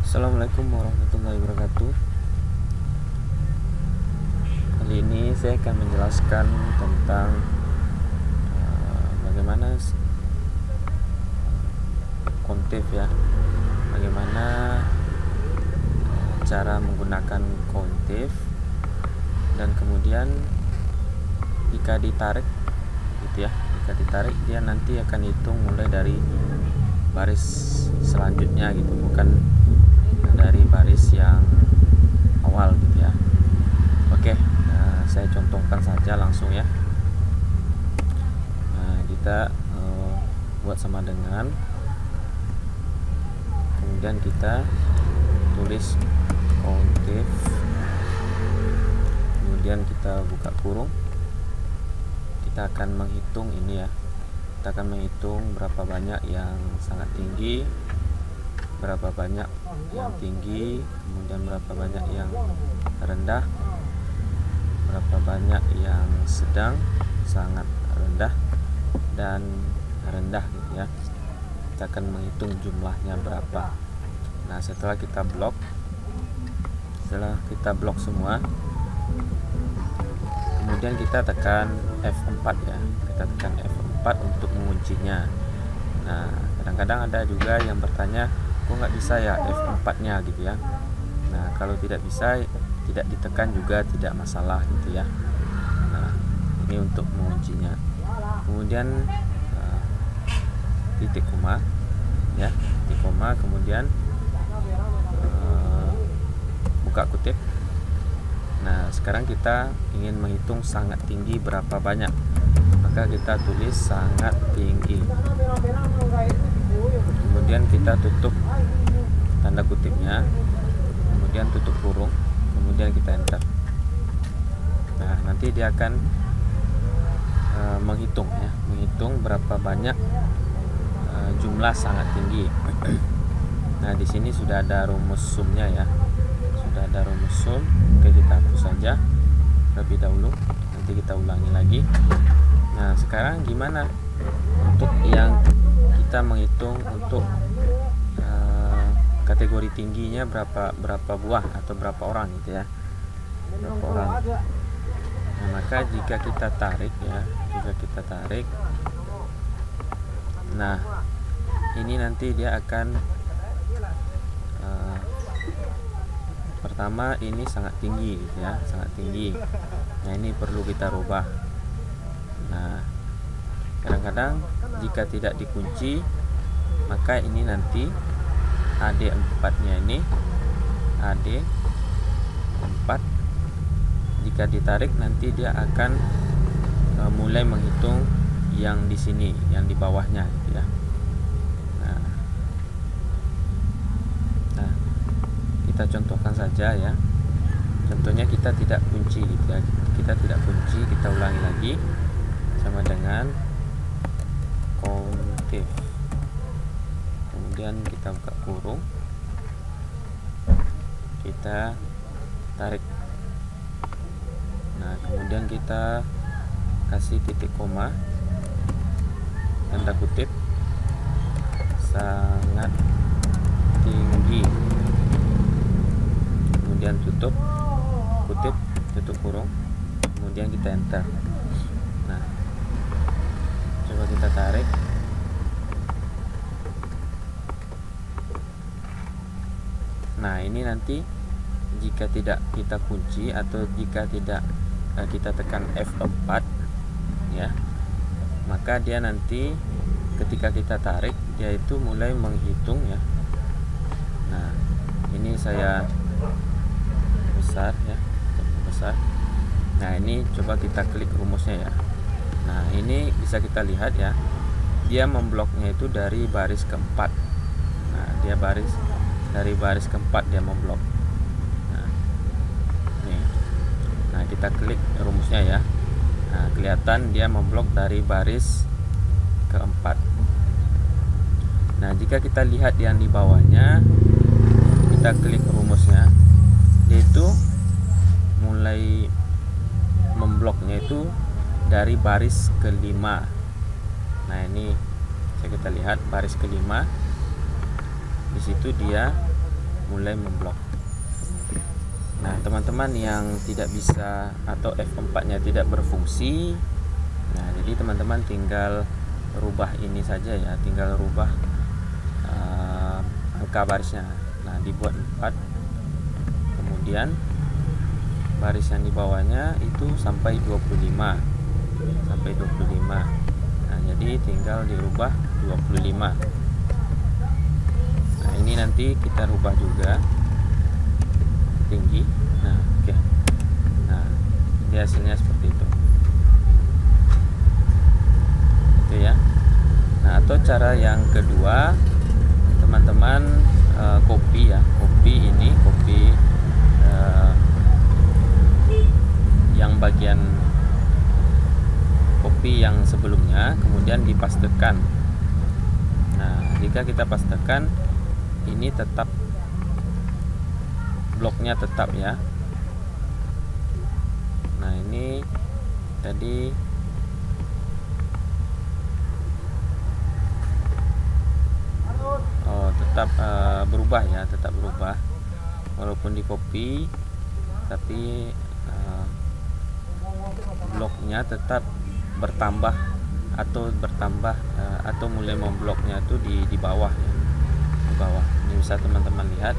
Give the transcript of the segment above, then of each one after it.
Assalamualaikum warahmatullahi wabarakatuh. Kali ini saya akan menjelaskan tentang bagaimana kontif ya, bagaimana cara menggunakan kontif, dan kemudian jika ditarik gitu ya, jika ditarik dia nanti akan hitung mulai dari baris selanjutnya gitu, bukan dari baris yang awal gitu ya. Oke, saya contohkan saja langsung ya. Kita buat sama dengan, kemudian kita tulis kontif, kemudian kita buka kurung. Kita akan menghitung ini ya, kita akan menghitung berapa banyak yang sangat tinggi, berapa banyak yang tinggi, kemudian berapa banyak yang rendah, berapa banyak yang sedang, sangat rendah, dan rendah gitu ya. Kita akan menghitung jumlahnya berapa. Nah, setelah kita blok semua, kemudian kita tekan F4 ya, kita tekan F4 untuk menguncinya. Nah, kadang-kadang ada juga yang bertanya, kok nggak bisa ya F4 nya gitu ya. Nah, kalau tidak bisa, tidak ditekan juga tidak masalah gitu ya. Nah, ini untuk menguncinya. Kemudian titik koma ya, titik koma, kemudian buka kutip. Nah, sekarang kita ingin menghitung sangat tinggi berapa banyak, maka kita tulis sangat tinggi, kemudian kita tutup tanda kutipnya, kemudian tutup kurung, kemudian kita enter. Nah, nanti dia akan menghitung ya, menghitung berapa banyak jumlah sangat tinggi. Nah, di sini sudah ada rumus sumnya ya, sudah ada rumus sum. Oke, kita hapus saja terlebih dahulu, nanti kita ulangi lagi. Nah, sekarang gimana untuk yang kita menghitung untuk kategori tingginya berapa buah atau berapa orang gitu ya, berapa orang. Nah, maka jika kita tarik ya, jika kita tarik, nah ini nanti dia akan pertama ini sangat tinggi gitu ya, sangat tinggi. Nah, ini perlu kita rubah. Nah, kadang-kadang jika tidak dikunci, maka ini nanti AD4 nya ini, AD4 jika ditarik nanti dia akan mulai menghitung yang di sini, yang di bawahnya gitu ya. Nah, kita contohkan saja ya. Contohnya kita tidak kunci gitu ya, kita tidak kunci, kita ulangi lagi sama dengan kontif, kemudian kita buka kurung, kita tarik. Nah, kemudian kita kasih titik koma, tanda kutip, sangat tinggi, kemudian tutup kutip, tutup kurung, kemudian kita enter. Nah, coba kita tarik. Nah, ini nanti jika tidak kita kunci atau jika tidak kita tekan F4 ya, maka dia nanti ketika kita tarik dia itu mulai menghitung ya. Nah, ini saya besar ya, besar. Nah, ini coba kita klik rumusnya ya. Nah, ini bisa kita lihat ya, dia membloknya itu dari baris keempat. Nah, dia dari baris keempat dia memblok. Nah, nih. Nah, kita klik rumusnya ya. Nah, kelihatan dia memblok dari baris keempat. Nah, jika kita lihat yang di bawahnya, kita klik rumusnya, yaitu mulai membloknya itu dari baris kelima. Nah, ini, bisa kita lihat baris kelima. Di situ dia mulai memblok. Nah, teman-teman yang tidak bisa atau F4-nya tidak berfungsi, nah jadi teman-teman tinggal rubah ini saja ya, tinggal rubah angka barisnya. Nah, dibuat 4, kemudian baris yang di bawahnya itu sampai 25. Nah, jadi tinggal dirubah 25. Nah, ini nanti kita rubah juga tinggi. Nah, oke. Nah, ini hasilnya seperti itu. Itu ya. Nah, atau cara yang kedua, teman-teman copy ya, copy yang bagian copy yang sebelumnya, kemudian dipastekan. Nah, jika kita pastekan, ini tetap bloknya tetap ya. Nah, ini tadi tetap berubah ya, tetap berubah walaupun di copy, tapi bloknya tetap bertambah atau mulai membloknya itu di bawah ya, di bawah. Ini bisa teman-teman lihat,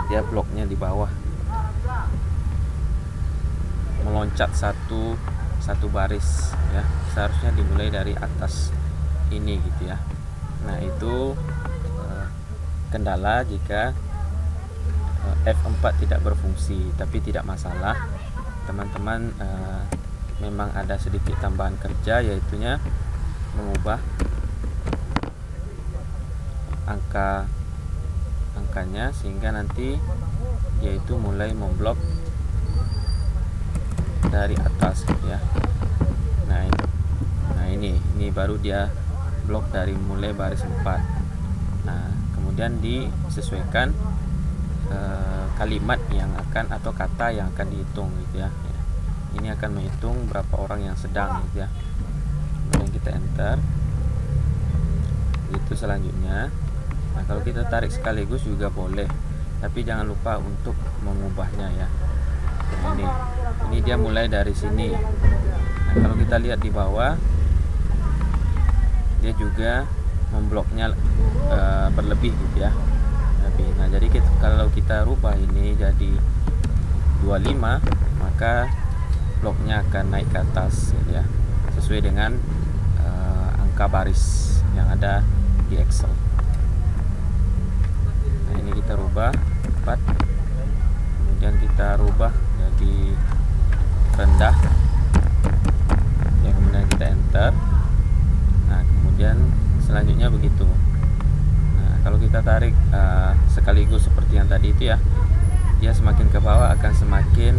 dia bloknya di bawah, meloncat satu baris ya, seharusnya dimulai dari atas ini gitu ya. Nah, itu kendala jika F4 tidak berfungsi, tapi tidak masalah teman-teman. Memang ada sedikit tambahan kerja, yaitunya mengubah angkanya sehingga nanti dia itu mulai memblok dari atas ya. Nah, ini baru dia blok dari mulai baris 4. Nah, kemudian disesuaikan kalimat yang akan atau kata yang akan dihitung gitu ya. Ini akan menghitung berapa orang yang sedang gitu ya. Kemudian kita enter. Itu selanjutnya. Nah, kalau kita tarik sekaligus juga boleh, tapi jangan lupa untuk mengubahnya ya. Nah, ini dia mulai dari sini. Nah, kalau kita lihat di bawah, dia juga membloknya berlebih gitu ya. Nah, jadi kalau kita rubah ini jadi 25, maka bloknya akan naik ke atas gitu ya, sesuai dengan angka baris yang ada di Excel. Nah, ini kita rubah 4, kemudian kita rubah jadi rendah ya, kemudian kita enter. Nah, kemudian selanjutnya begitu. Nah, kalau kita tarik sekaligus seperti yang tadi itu ya, dia semakin ke bawah akan semakin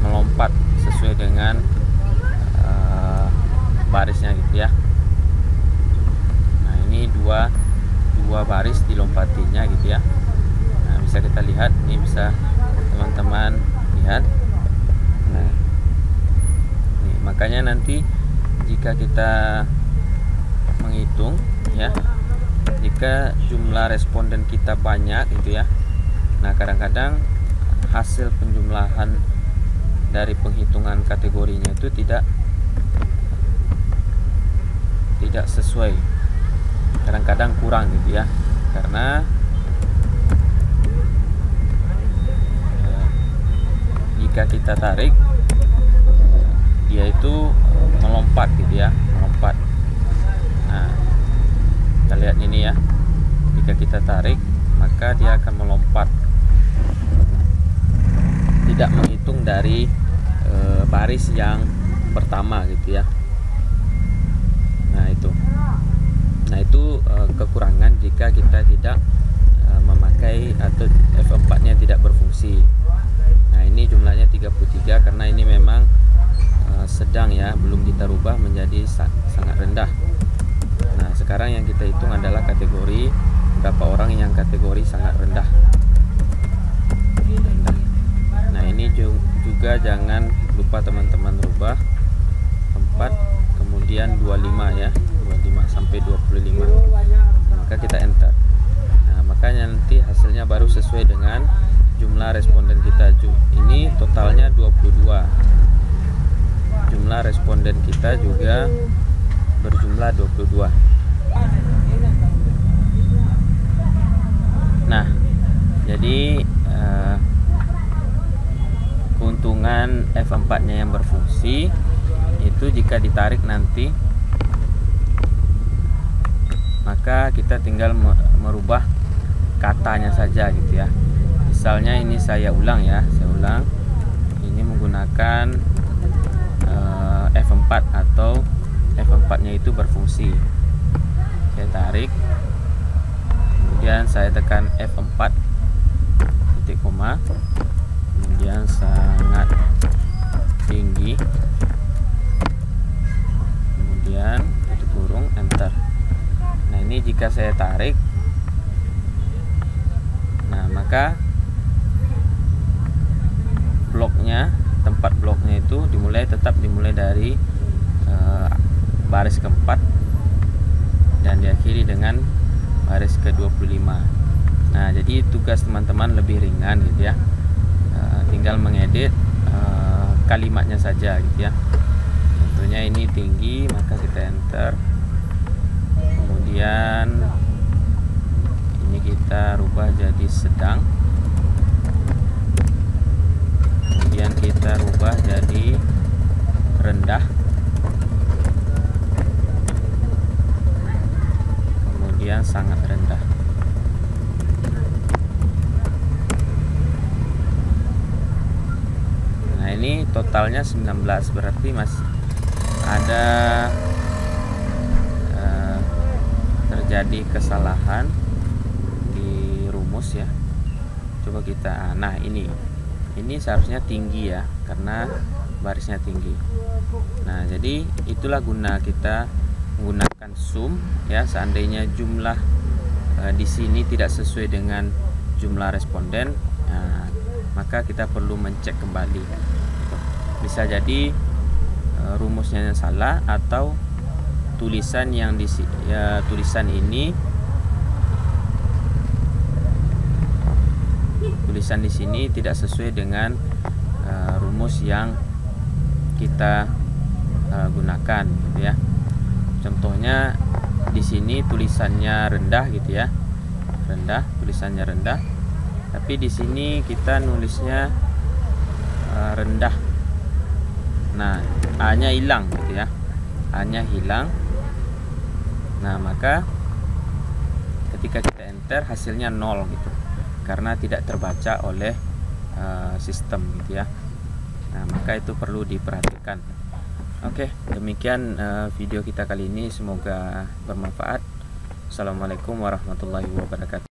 melompat sesuai dengan barisnya gitu ya. Nah, ini dua baris dilompatinya gitu ya. Nah, bisa kita lihat, ini bisa teman-teman lihat. Nah, ini, makanya nanti jika kita menghitung ya, jika jumlah responden kita banyak gitu ya, nah kadang-kadang hasil penjumlahan dari penghitungan kategorinya itu tidak sesuai, kadang-kadang kurang gitu ya, karena jika kita tarik dia itu melompat gitu ya, melompat. Nah, kita lihat ini ya, jika kita tarik maka dia akan melompat, tidak menghitung dari baris yang pertama gitu ya. Nah itu kekurangan jika kita tidak memakai atau F4-nya tidak berfungsi. Nah, ini jumlahnya 33 karena ini memang sedang ya, belum kita rubah menjadi sangat rendah. Nah, sekarang yang kita hitung adalah kategori berapa orang yang kategori sangat rendah. Nah, ini juga jangan lupa teman-teman rubah 4 kemudian 25 ya, 25 sampai 25. Maka kita enter. Nah, maka makanya nanti hasilnya baru sesuai dengan jumlah responden kita. Ini totalnya 22. Jumlah responden kita juga berjumlah 22. Nah, jadi keuntungan F4-nya yang berfungsi itu jika ditarik nanti, maka kita tinggal merubah katanya saja gitu ya. Misalnya ini saya ulang. Ini menggunakan F4 atau F4-nya itu berfungsi. Saya tarik, kemudian saya tekan F4 titik koma, kemudian sangat tinggi, kemudian tutup kurung, enter. Nah, ini jika saya tarik, nah maka tempat bloknya itu tetap dimulai dari baris keempat dan diakhiri dengan baris ke-25. Nah, jadi tugas teman-teman lebih ringan gitu ya. Tinggal mengedit kalimatnya saja gitu ya. Tentunya ini tinggi, maka kita enter. Kemudian ini kita rubah jadi sedang. Kemudian kita rubah jadi rendah. Kemudian sangat rendah. Nah, ini totalnya 19, berarti masih ada terjadi kesalahan di rumus ya. Coba kita, nah ini seharusnya tinggi ya, karena barisnya tinggi. Nah, jadi itulah guna kita menggunakan sum ya. Seandainya jumlah di sini tidak sesuai dengan jumlah responden, maka kita perlu mencek kembali. Bisa jadi rumusnya salah, atau tulisan di sini tidak sesuai dengan rumus yang kita gunakan gitu ya. Contohnya di sini tulisannya rendah gitu ya. Tulisannya rendah. Tapi di sini kita nulisnya rendah. Nah, A-nya hilang gitu ya. A-nya hilang. Nah, maka ketika kita enter hasilnya 0 gitu, karena tidak terbaca oleh sistem gitu ya. Nah, maka itu perlu diperhatikan. Oke, demikian video kita kali ini, semoga bermanfaat. Assalamualaikum warahmatullahi wabarakatuh.